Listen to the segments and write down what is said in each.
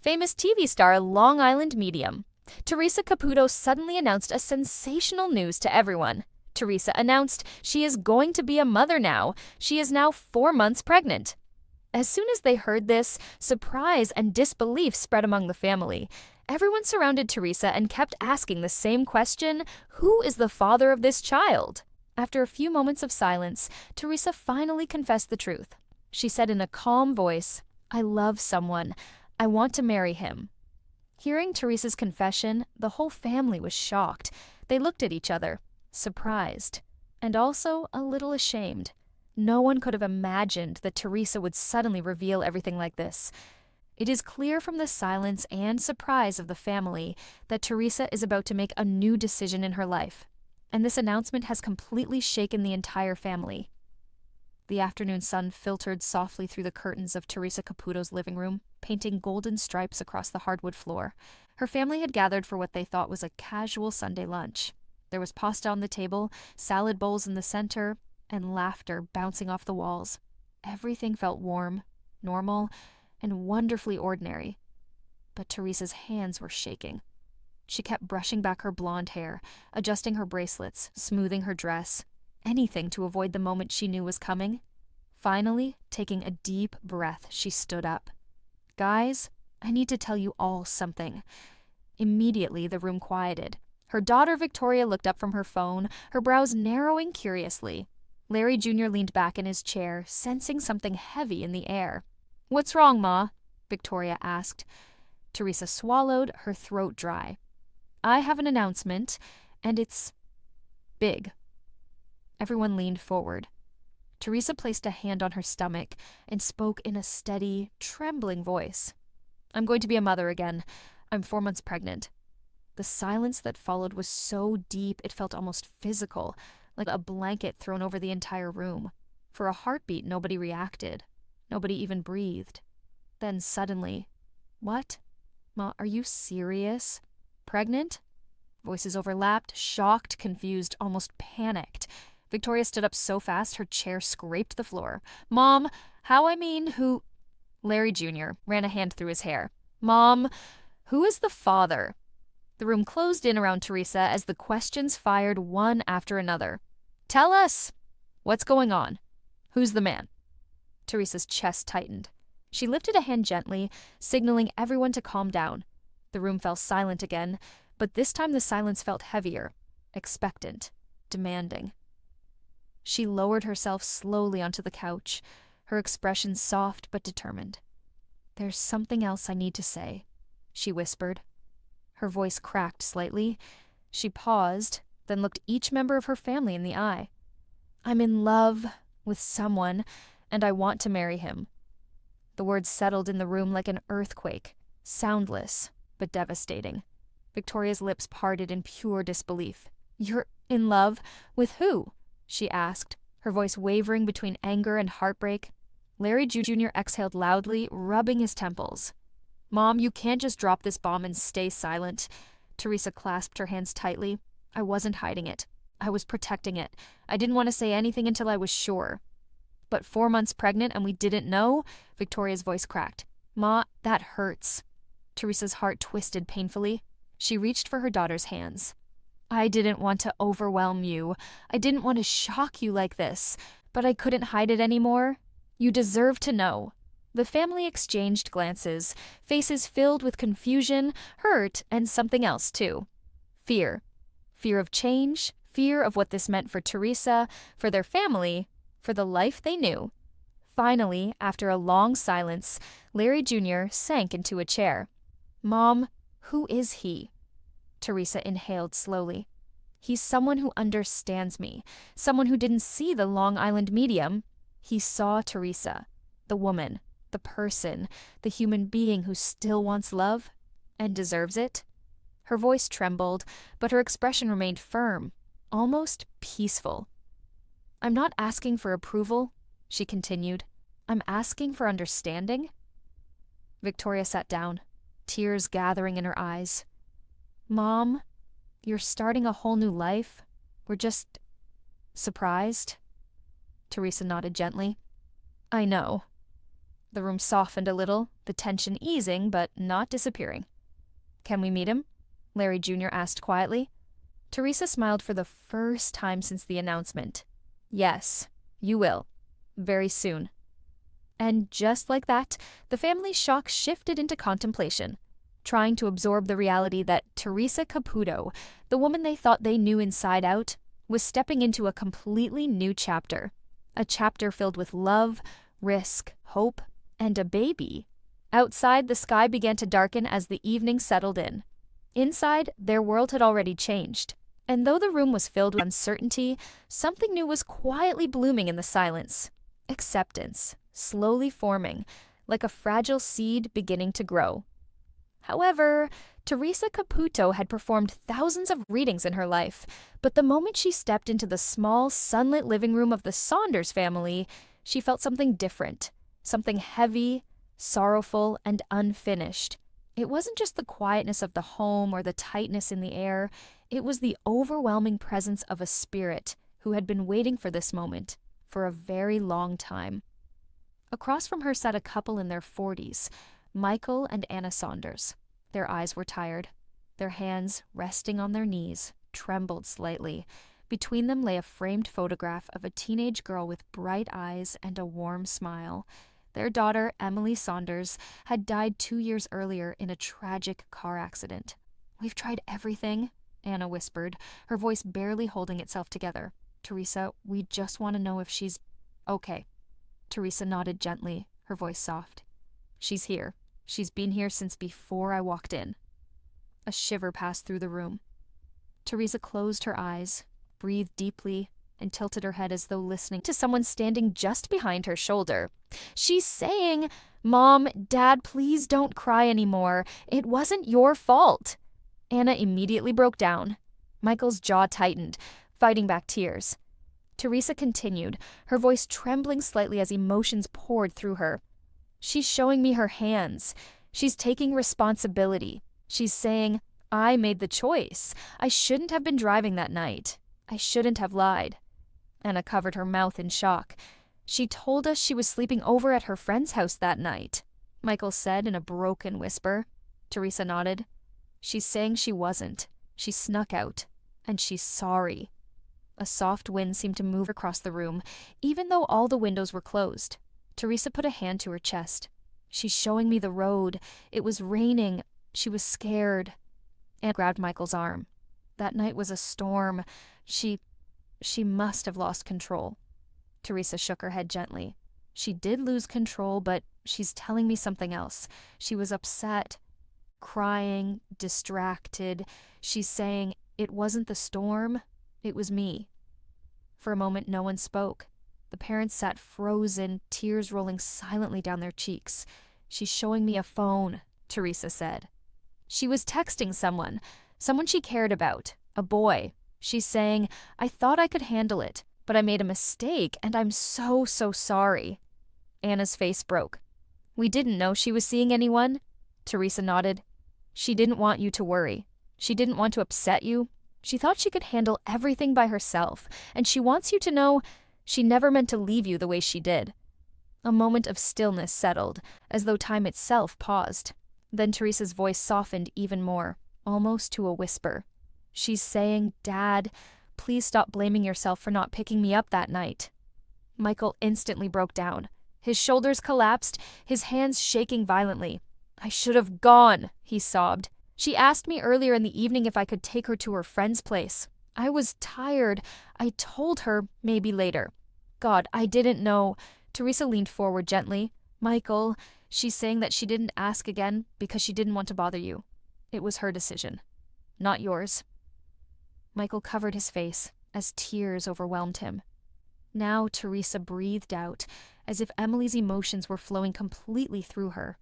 Famous TV star Long Island medium. Theresa Caputo suddenly announced a sensational news to everyone. Theresa announced she is going to be a mother now. She is now 4 months pregnant. As soon as they heard this, surprise and disbelief spread among the family. Everyone surrounded Theresa and kept asking the same question: who is the father of this child? After a few moments of silence, Theresa finally confessed the truth. She said in a calm voice, "I love someone. I want to marry him." Hearing Theresa's confession, the whole family was shocked. They looked at each other, surprised, and also a little ashamed. No one could have imagined that Theresa would suddenly reveal everything like this. It is clear from the silence and surprise of the family that Theresa is about to make a new decision in her life, and this announcement has completely shaken the entire family. The afternoon sun filtered softly through the curtains of Theresa Caputo's living room, painting golden stripes across the hardwood floor. Her family had gathered for what they thought was a casual Sunday lunch. There was pasta on the table, salad bowls in the center, and laughter bouncing off the walls. Everything felt warm, normal, and wonderfully ordinary. But Theresa's hands were shaking. She kept brushing back her blonde hair, adjusting her bracelets, smoothing her dress, anything to avoid the moment she knew was coming. Finally, taking a deep breath, she stood up. "Guys, I need to tell you all something." Immediately, the room quieted. Her daughter Victoria looked up from her phone, her brows narrowing curiously. Larry Jr. leaned back in his chair, sensing something heavy in the air. "What's wrong, Ma?" Victoria asked. Theresa swallowed, her throat dry. "I have an announcement, and it's big." Everyone leaned forward. Theresa placed a hand on her stomach and spoke in a steady, trembling voice. "I'm going to be a mother again. I'm 4 months pregnant." The silence that followed was so deep it felt almost physical, like a blanket thrown over the entire room. For a heartbeat, nobody reacted. Nobody even breathed. Then suddenly, "What? Ma, are you serious? Pregnant?" Voices overlapped, shocked, confused, almost panicked. Victoria stood up so fast her chair scraped the floor. "Mom, who?" Larry Jr. ran a hand through his hair. "Mom, who is the father?" The room closed in around Theresa as the questions fired one after another. "Tell us! What's going on? Who's the man?" Theresa's chest tightened. She lifted a hand gently, signaling everyone to calm down. The room fell silent again, but this time the silence felt heavier, expectant, demanding. She lowered herself slowly onto the couch, her expression soft but determined. "There's something else I need to say," she whispered. Her voice cracked slightly. She paused, then looked each member of her family in the eye. "I'm in love with someone, and I want to marry him." The words settled in the room like an earthquake, soundless but devastating. Victoria's lips parted in pure disbelief. "You're in love with who?" she asked, her voice wavering between anger and heartbreak. Larry Jr. exhaled loudly, rubbing his temples. "Mom, you can't just drop this bomb and stay silent." Theresa clasped her hands tightly. "I wasn't hiding it. I was protecting it. I didn't want to say anything until I was sure." "But 4 months pregnant and we didn't know?" Victoria's voice cracked. "Ma, that hurts." Theresa's heart twisted painfully. She reached for her daughter's hands. "I didn't want to overwhelm you. I didn't want to shock you like this, but I couldn't hide it anymore. You deserve to know." The family exchanged glances, faces filled with confusion, hurt, and something else too. Fear. Fear of change, fear of what this meant for Theresa, for their family, for the life they knew. Finally, after a long silence, Larry Jr. sank into a chair. "Mom, who is he?" Theresa inhaled slowly. "He's someone who understands me, someone who didn't see the Long Island medium. He saw Theresa, the woman, the person, the human being who still wants love and deserves it." Her voice trembled, but her expression remained firm, almost peaceful. "I'm not asking for approval," she continued. "I'm asking for understanding." Victoria sat down, tears gathering in her eyes. "Mom, you're starting a whole new life. We're just surprised." Theresa nodded gently. "I know." The room softened a little, the tension easing but not disappearing. "Can we meet him?" Larry Jr. asked quietly. Theresa smiled for the first time since the announcement. "Yes, you will. Very soon." And just like that, the family's shock shifted into contemplation, trying to absorb the reality that Theresa Caputo, the woman they thought they knew inside out, was stepping into a completely new chapter. A chapter filled with love, risk, hope, and a baby. Outside, the sky began to darken as the evening settled in. Inside, their world had already changed. And though the room was filled with uncertainty, something new was quietly blooming in the silence. Acceptance, slowly forming, like a fragile seed beginning to grow. However, Theresa Caputo had performed thousands of readings in her life, but the moment she stepped into the small, sunlit living room of the Saunders family, she felt something different, something heavy, sorrowful, and unfinished. It wasn't just the quietness of the home or the tightness in the air, it was the overwhelming presence of a spirit who had been waiting for this moment for a very long time. Across from her sat a couple in their 40s, Michael and Anna Saunders. Their eyes were tired. Their hands, resting on their knees, trembled slightly. Between them lay a framed photograph of a teenage girl with bright eyes and a warm smile. Their daughter, Emily Saunders, had died 2 years earlier in a tragic car accident. "We've tried everything," Anna whispered, her voice barely holding itself together. "Theresa, we just want to know if she's okay." Theresa nodded gently, her voice soft. "She's here. She's been here since before I walked in." A shiver passed through the room. Theresa closed her eyes, breathed deeply, and tilted her head as though listening to someone standing just behind her shoulder. "She's saying, 'Mom, Dad, please don't cry anymore. It wasn't your fault.'" Anna immediately broke down. Michael's jaw tightened, fighting back tears. Theresa continued, her voice trembling slightly as emotions poured through her. "She's showing me her hands. She's taking responsibility. She's saying, 'I made the choice. I shouldn't have been driving that night. I shouldn't have lied.'" Anna covered her mouth in shock. "She told us she was sleeping over at her friend's house that night," Michael said in a broken whisper. Theresa nodded. "She's saying she wasn't. She snuck out. And she's sorry." A soft wind seemed to move across the room, even though all the windows were closed. Theresa put a hand to her chest. "She's showing me the road. It was raining. She was scared." Anna grabbed Michael's arm. "That night was a storm. She must have lost control." Theresa shook her head gently. "She did lose control, but she's telling me something else. She was upset, crying, distracted. She's saying, 'It wasn't the storm, it was me.'" For a moment, no one spoke. The parents sat frozen, tears rolling silently down their cheeks. "She's showing me a phone," Theresa said. "She was texting someone she cared about, a boy. She's saying, 'I thought I could handle it, but I made a mistake, and I'm so sorry.'" Anna's face broke. "We didn't know she was seeing anyone," Theresa nodded. "She didn't want you to worry. She didn't want to upset you. She thought she could handle everything by herself, and she wants you to know she never meant to leave you the way she did." A moment of stillness settled, as though time itself paused. Then Theresa's voice softened even more, almost to a whisper. "She's saying, 'Dad, please stop blaming yourself for not picking me up that night.'" Michael instantly broke down. His shoulders collapsed, his hands shaking violently. "I should have gone," he sobbed. "She asked me earlier in the evening if I could take her to her friend's place. I was tired. I told her maybe later. God, I didn't know." Theresa leaned forward gently. "Michael, she's saying that she didn't ask again because she didn't want to bother you. It was her decision, not yours." Michael covered his face as tears overwhelmed him. Now Theresa breathed out, as if Emily's emotions were flowing completely through her.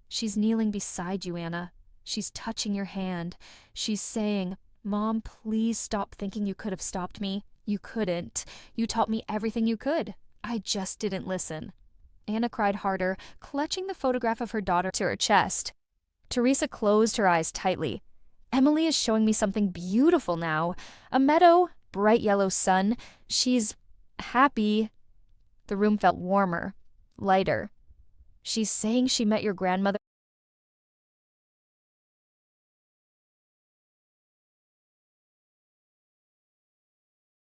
"She's kneeling beside you, Anna. She's touching your hand. She's saying, 'Mom, please stop thinking you could have stopped me. You couldn't. You taught me everything you could. I just didn't listen.'" Anna cried harder, clutching the photograph of her daughter to her chest. Theresa closed her eyes tightly. "Emily is showing me something beautiful now. A meadow, bright yellow sun. She's happy." The room felt warmer, lighter. She's saying she met your grandmother,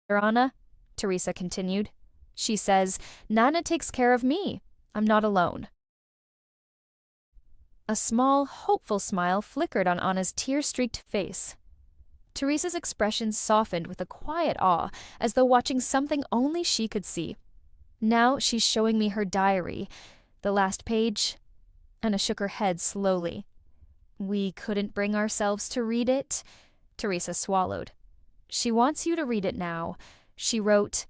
Anna," Theresa continued. "She says, Nana takes care of me. I'm not alone." A small, hopeful smile flickered on Anna's tear-streaked face. Theresa's expression softened with a quiet awe, as though watching something only she could see. "Now she's showing me her diary. The last page." Anna shook her head slowly. "We couldn't bring ourselves to read it." Theresa swallowed. "She wants you to read it now. She wrote,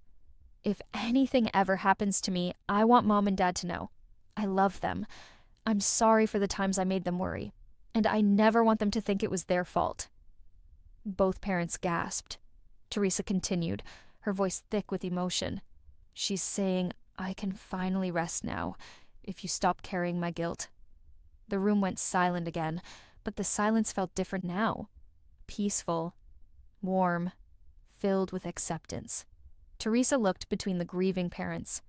'If anything ever happens to me, I want Mom and Dad to know. I love them. I'm sorry for the times I made them worry. And I never want them to think it was their fault.'" Both parents gasped. Theresa continued, her voice thick with emotion. "She's saying, I can finally rest now, if you stop carrying my guilt." The room went silent again, but the silence felt different now. Peaceful, warm, filled with acceptance. Theresa looked between the grieving parents.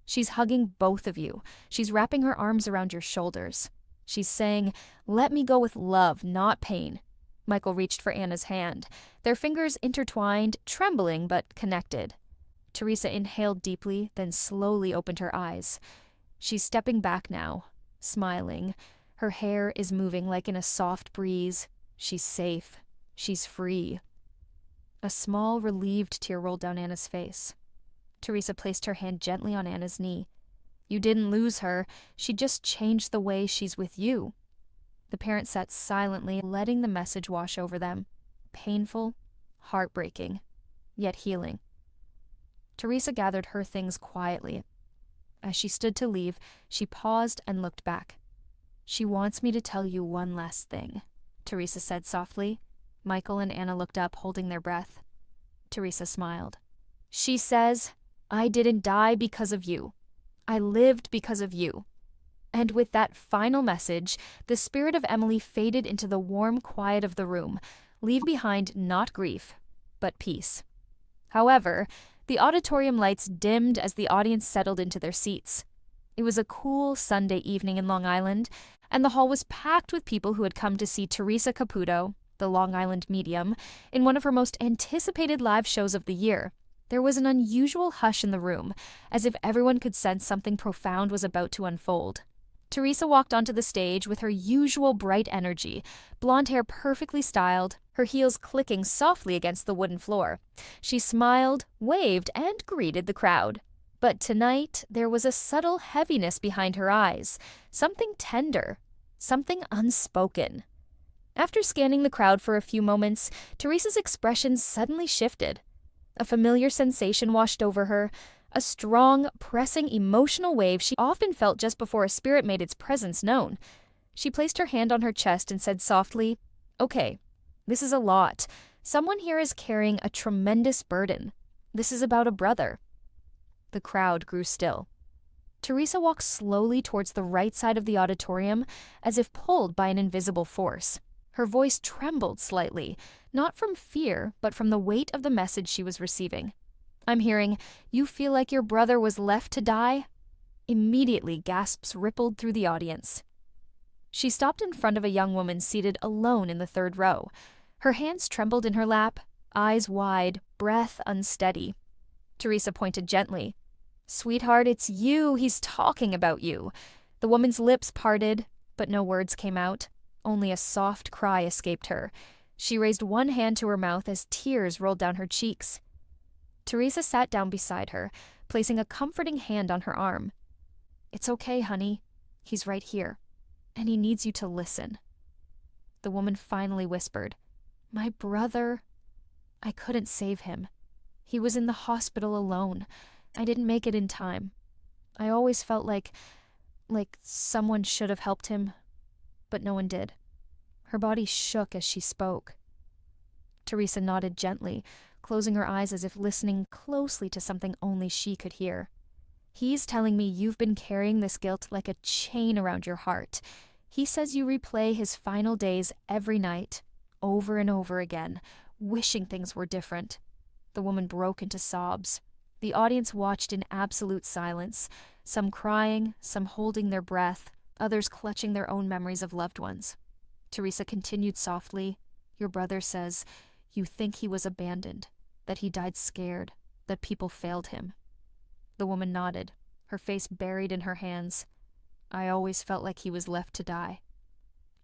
"She's hugging both of you. She's wrapping her arms around your shoulders. She's saying, 'Let me go with love, not pain.'" Michael reached for Anna's hand, their fingers intertwined, trembling but connected. Theresa inhaled deeply, then slowly opened her eyes. She's stepping back now, smiling. Her hair is moving like in a soft breeze. She's safe. She's free. A small, relieved tear rolled down Anna's face. Theresa placed her hand gently on Anna's knee. "You didn't lose her. She just changed the way she's with you." The parents sat silently, letting the message wash over them. Painful, heartbreaking, yet healing. Theresa gathered her things quietly. As she stood to leave, she paused and looked back. "She wants me to tell you one last thing," Theresa said softly. Michael and Anna looked up, holding their breath. Theresa smiled. "She says, I didn't die because of you. I lived because of you." And with that final message, the spirit of Emily faded into the warm quiet of the room, leaving behind not grief, but peace. However, the auditorium lights dimmed as the audience settled into their seats. It was a cool Sunday evening in Long Island, and the hall was packed with people who had come to see Theresa Caputo, the Long Island medium, in one of her most anticipated live shows of the year. There was an unusual hush in the room, as if everyone could sense something profound was about to unfold. Theresa walked onto the stage with her usual bright energy, blonde hair perfectly styled, her heels clicking softly against the wooden floor. She smiled, waved, and greeted the crowd. But tonight, there was a subtle heaviness behind her eyes, something tender, something unspoken. After scanning the crowd for a few moments, Theresa's expression suddenly shifted. A familiar sensation washed over her, a strong, pressing, emotional wave she often felt just before a spirit made its presence known. She placed her hand on her chest and said softly, "Okay, this is a lot. Someone here is carrying a tremendous burden. This is about a brother." The crowd grew still. Theresa walked slowly towards the right side of the auditorium, as if pulled by an invisible force. Her voice trembled slightly, not from fear, but from the weight of the message she was receiving. "I'm hearing, 'You feel like your brother was left to die?'" Immediately, gasps rippled through the audience. She stopped in front of a young woman seated alone in the third row. Her hands trembled in her lap, eyes wide, breath unsteady. Theresa pointed gently. "Sweetheart, it's you. He's talking about you." The woman's lips parted, but no words came out. Only a soft cry escaped her. She raised one hand to her mouth as tears rolled down her cheeks. Theresa sat down beside her, placing a comforting hand on her arm. "It's okay, honey. He's right here, and he needs you to listen." The woman finally whispered, "My brother, I couldn't save him. He was in the hospital alone. I didn't make it in time. I always felt like someone should have helped him, but no one did." Her body shook as she spoke. Theresa nodded gently, closing her eyes as if listening closely to something only she could hear. "He's telling me you've been carrying this guilt like a chain around your heart. He says you replay his final days every night, over and over again, wishing things were different." The woman broke into sobs. The audience watched in absolute silence, some crying, some holding their breath, others clutching their own memories of loved ones. Theresa continued softly, "Your brother says you think he was abandoned, that he died scared, that people failed him." The woman nodded, her face buried in her hands. "I always felt like he was left to die."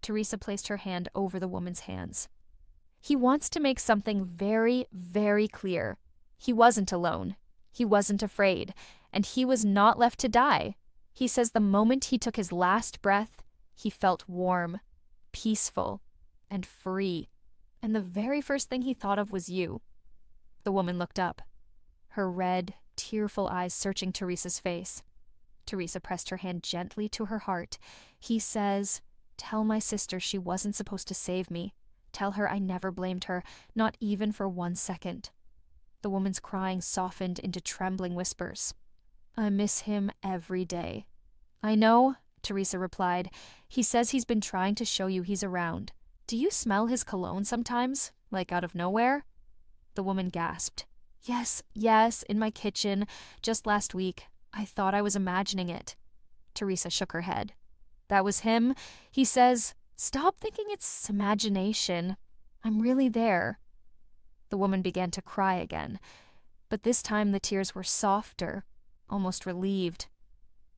Theresa placed her hand over the woman's hands. "He wants to make something very, very clear. He wasn't alone. He wasn't afraid. And he was not left to die. He says the moment he took his last breath, he felt warm, peaceful, and free. And the very first thing he thought of was you." The woman looked up, her red, tearful eyes searching Theresa's face. Theresa pressed her hand gently to her heart. "He says, tell my sister she wasn't supposed to save me. Tell her I never blamed her, not even for 1 second." The woman's crying softened into trembling whispers. "I miss him every day." "I know," Theresa replied. "He says he's been trying to show you he's around. Do you smell his cologne sometimes, like out of nowhere?" The woman gasped. Yes, in my kitchen, just last week. I thought I was imagining it." Theresa shook her head. "That was him. He says, stop thinking it's imagination. I'm really there." The woman began to cry again, but this time the tears were softer, almost relieved.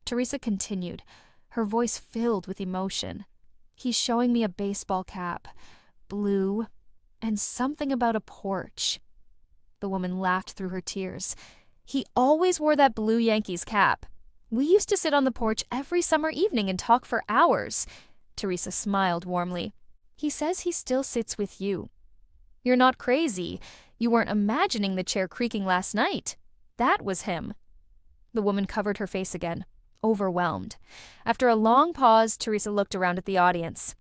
Theresa continued, her voice filled with emotion. "He's showing me a baseball cap, blue, and something about a porch." The woman laughed through her tears. "He always wore that blue Yankees cap. We used to sit on the porch every summer evening and talk for hours." Theresa smiled warmly. "He says he still sits with you. You're not crazy. You weren't imagining the chair creaking last night. That was him." The woman covered her face again, overwhelmed. After a long pause, Theresa looked around at the audience.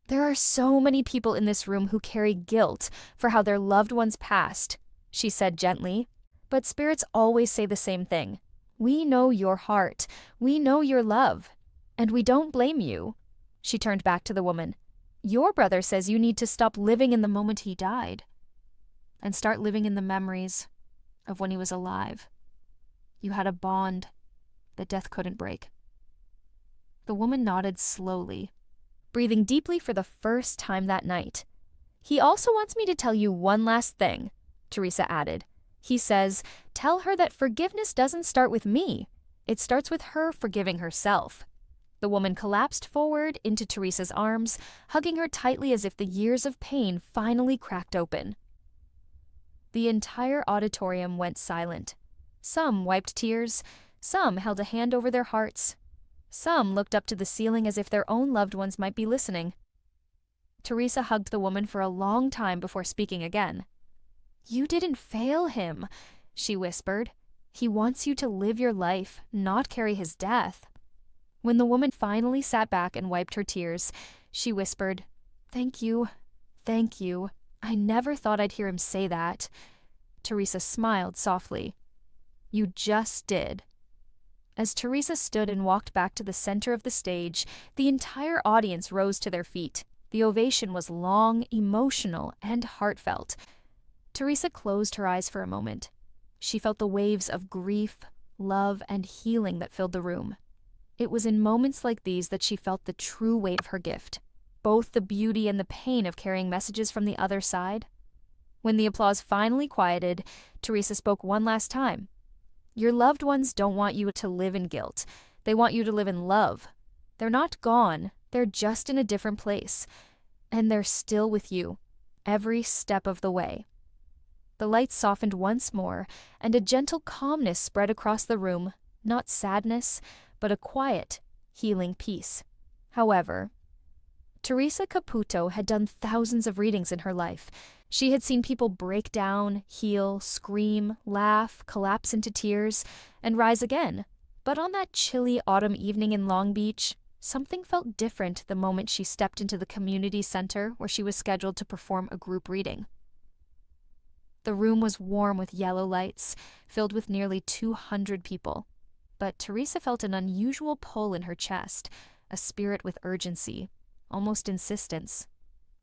"There are so many people in this room who carry guilt for how their loved ones passed," she said gently. "But spirits always say the same thing. We know your heart. We know your love. And we don't blame you." She turned back to the woman. "Your brother says you need to stop living in the moment he died and start living in the memories of when he was alive. You had a bond that death couldn't break." The woman nodded slowly, breathing deeply for the first time that night. "He also wants me to tell you one last thing," Theresa added. "He says, tell her that forgiveness doesn't start with me. It starts with her forgiving herself." The woman collapsed forward into Theresa's arms, hugging her tightly as if the years of pain finally cracked open. The entire auditorium went silent. Some wiped tears, some held a hand over their hearts. Some looked up to the ceiling as if their own loved ones might be listening. Theresa hugged the woman for a long time before speaking again. "You didn't fail him," she whispered. "He wants you to live your life, not carry his death." When the woman finally sat back and wiped her tears, she whispered, Thank you. I never thought I'd hear him say that." Theresa smiled softly. "You just did." As Theresa stood and walked back to the center of the stage, the entire audience rose to their feet. The ovation was long, emotional, and heartfelt. Theresa closed her eyes for a moment. She felt the waves of grief, love, and healing that filled the room. It was in moments like these that she felt the true weight of her gift, both the beauty and the pain of carrying messages from the other side. When the applause finally quieted, Theresa spoke one last time. "Your loved ones don't want you to live in guilt. They want you to live in love. They're not gone. They're just in a different place. And they're still with you, every step of the way." The lights softened once more, and a gentle calmness spread across the room, not sadness, but a quiet, healing peace. However, Theresa Caputo had done thousands of readings in her life. She had seen people break down, heal, scream, laugh, collapse into tears, and rise again. But on that chilly autumn evening in Long Beach, something felt different the moment she stepped into the community center where she was scheduled to perform a group reading. The room was warm with yellow lights, filled with nearly 200 people. But Theresa felt an unusual pull in her chest, a spirit with urgency, almost insistence.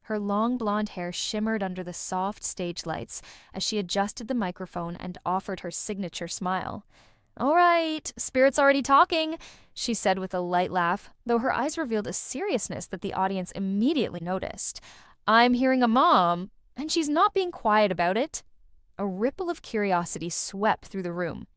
Her long blonde hair shimmered under the soft stage lights as she adjusted the microphone and offered her signature smile. "All right, Spirit's already talking," she said with a light laugh, though her eyes revealed a seriousness that the audience immediately noticed. "I'm hearing a mom, and she's not being quiet about it." A ripple of curiosity swept through the room.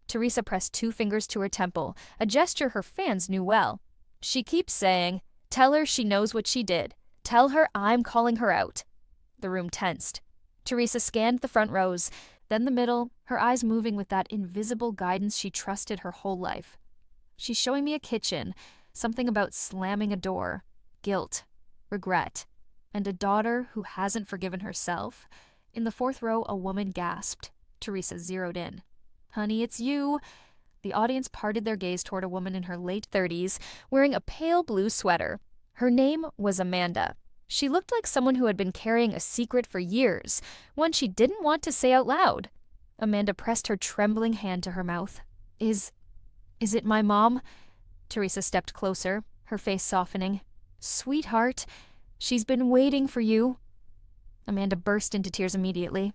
Theresa pressed 2 fingers to her temple, a gesture her fans knew well. "She keeps saying, 'Tell her she knows what she did. Tell her I'm calling her out.'" The room tensed. Theresa scanned the front rows, then the middle, her eyes moving with that invisible guidance she trusted her whole life. "She's showing me a kitchen, something about slamming a door, guilt, regret, and a daughter who hasn't forgiven herself." In the 4th row, a woman gasped. Theresa zeroed in. "Honey, it's you." The audience parted their gaze toward a woman in her late 30s, wearing a pale blue sweater. Her name was Amanda. She looked like someone who had been carrying a secret for years, one she didn't want to say out loud. Amanda pressed her trembling hand to her mouth. Is it my mom?" Theresa stepped closer, her face softening. "Sweetheart, she's been waiting for you." Amanda burst into tears immediately.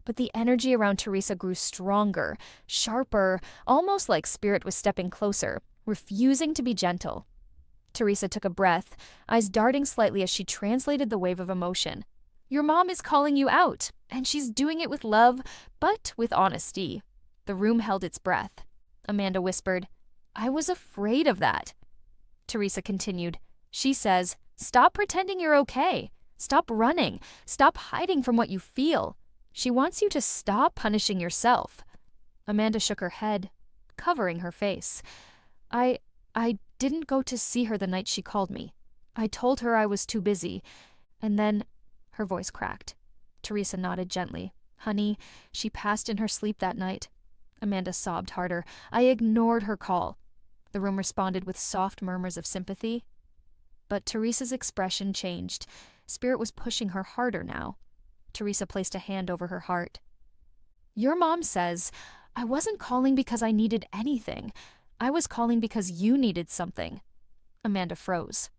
But the energy around Theresa grew stronger, sharper, almost like Spirit was stepping closer, refusing to be gentle. Theresa took a breath, eyes darting slightly as she translated the wave of emotion. "Your mom is calling you out, and she's doing it with love, but with honesty." The room held its breath. Amanda whispered, "I was afraid of that." Theresa continued, "She says, 'Stop pretending you're okay. Stop running. Stop hiding from what you feel.' She wants you to stop punishing yourself." Amanda shook her head, covering her face. I didn't go to see her the night she called me. I told her I was too busy, and then—" Her voice cracked. Theresa nodded gently. "Honey, she passed in her sleep that night." Amanda sobbed harder. "I ignored her call." The room responded with soft murmurs of sympathy. But Theresa's expression changed. Spirit was pushing her harder now. Theresa placed a hand over her heart. "Your mom says, I wasn't calling because I needed anything. I was calling because you needed something." Amanda froze.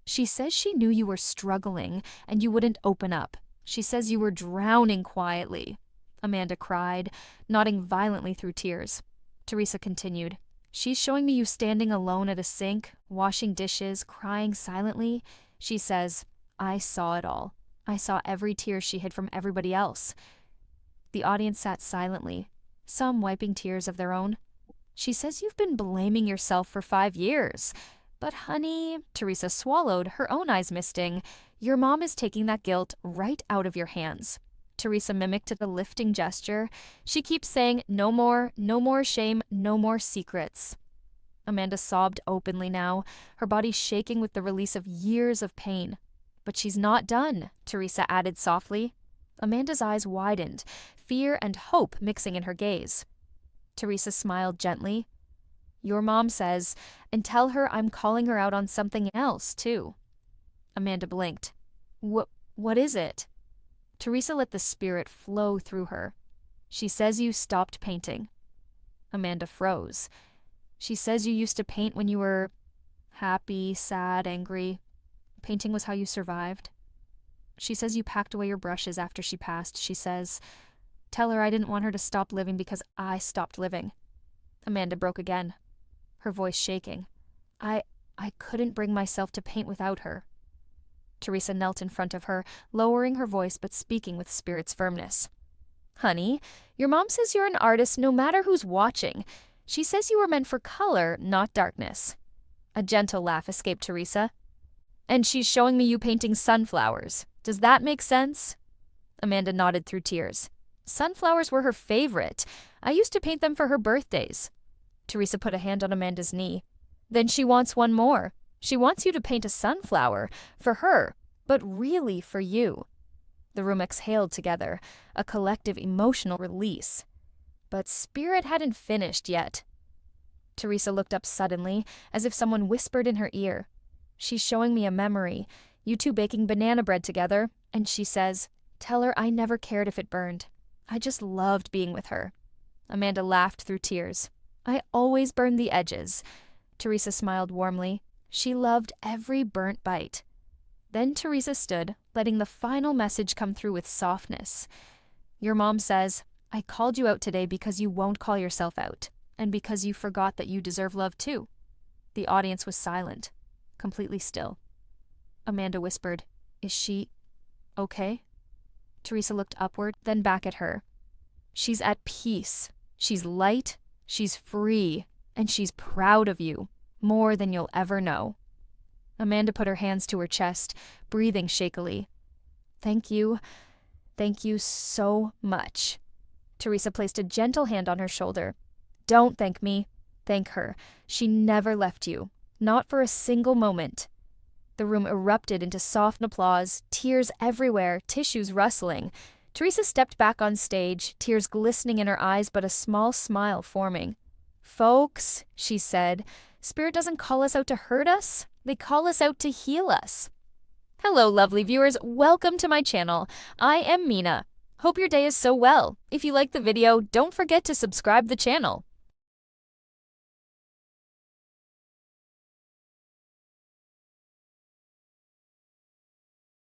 "She says she knew you were struggling and you wouldn't open up. She says you were drowning quietly." Amanda cried, nodding violently through tears. Theresa continued, "She's showing me you standing alone at a sink, washing dishes, crying silently. She says, I saw it all. I saw every tear she hid from everybody else." The audience sat silently, some wiping tears of their own. "She says you've been blaming yourself for 5 years. But honey," Theresa swallowed, her own eyes misting, "your mom is taking that guilt right out of your hands." Theresa mimicked the lifting gesture. "She keeps saying, 'No more shame, no more secrets.'" Amanda sobbed openly now, her body shaking with the release of years of pain. "But she's not done," Theresa added softly. Amanda's eyes widened, fear and hope mixing in her gaze. Theresa smiled gently. "Your mom says, and tell her I'm calling her out on something else, too." Amanda blinked. What is it?" Theresa let the spirit flow through her. "She says you stopped painting." Amanda froze. "She says you used to paint when you were happy, sad, angry. Painting was how you survived." "She says you packed away your brushes after she passed. She says, tell her I didn't want her to stop living because I stopped living." Amanda broke again, her voice shaking. I couldn't bring myself to paint without her." Theresa knelt in front of her, lowering her voice but speaking with Spirit's firmness. "Honey, your mom says you're an artist no matter who's watching. She says you were meant for color, not darkness." A gentle laugh escaped Theresa. "And she's showing me you painting sunflowers. Does that make sense?" Amanda nodded through tears. "Sunflowers were her favorite. I used to paint them for her birthdays." Theresa put a hand on Amanda's knee. "Then she wants one more. She wants you to paint a sunflower, for her, but really for you." The room exhaled together, a collective emotional release. But Spirit hadn't finished yet. Theresa looked up suddenly, as if someone whispered in her ear. She's showing me a memory. You two baking banana bread together, and she says, "Tell her I never cared if it burned. I just loved being with her." Amanda laughed through tears. "I always burned the edges." Theresa smiled warmly. She loved every burnt bite. Then Theresa stood, letting the final message come through with softness. "Your mom says, I called you out today because you won't call yourself out, and because you forgot that you deserve love too." The audience was silent, completely still. Amanda whispered, "Is she okay?" Theresa looked upward, then back at her. "She's at peace. She's light, she's free, and she's proud of you, more than you'll ever know." Amanda put her hands to her chest, breathing shakily. Thank you so much." Theresa placed a gentle hand on her shoulder. "Don't thank me. Thank her. She never left you. Not for a single moment." The room erupted into soft applause, tears everywhere, tissues rustling. Theresa stepped back on stage, tears glistening in her eyes but a small smile forming. "Folks," she said, "Spirit doesn't call us out to hurt us. They call us out to heal us." Hello, lovely viewers. Welcome to my channel. I am Mina. Hope your day is so well. If you like the video, don't forget to subscribe the channel.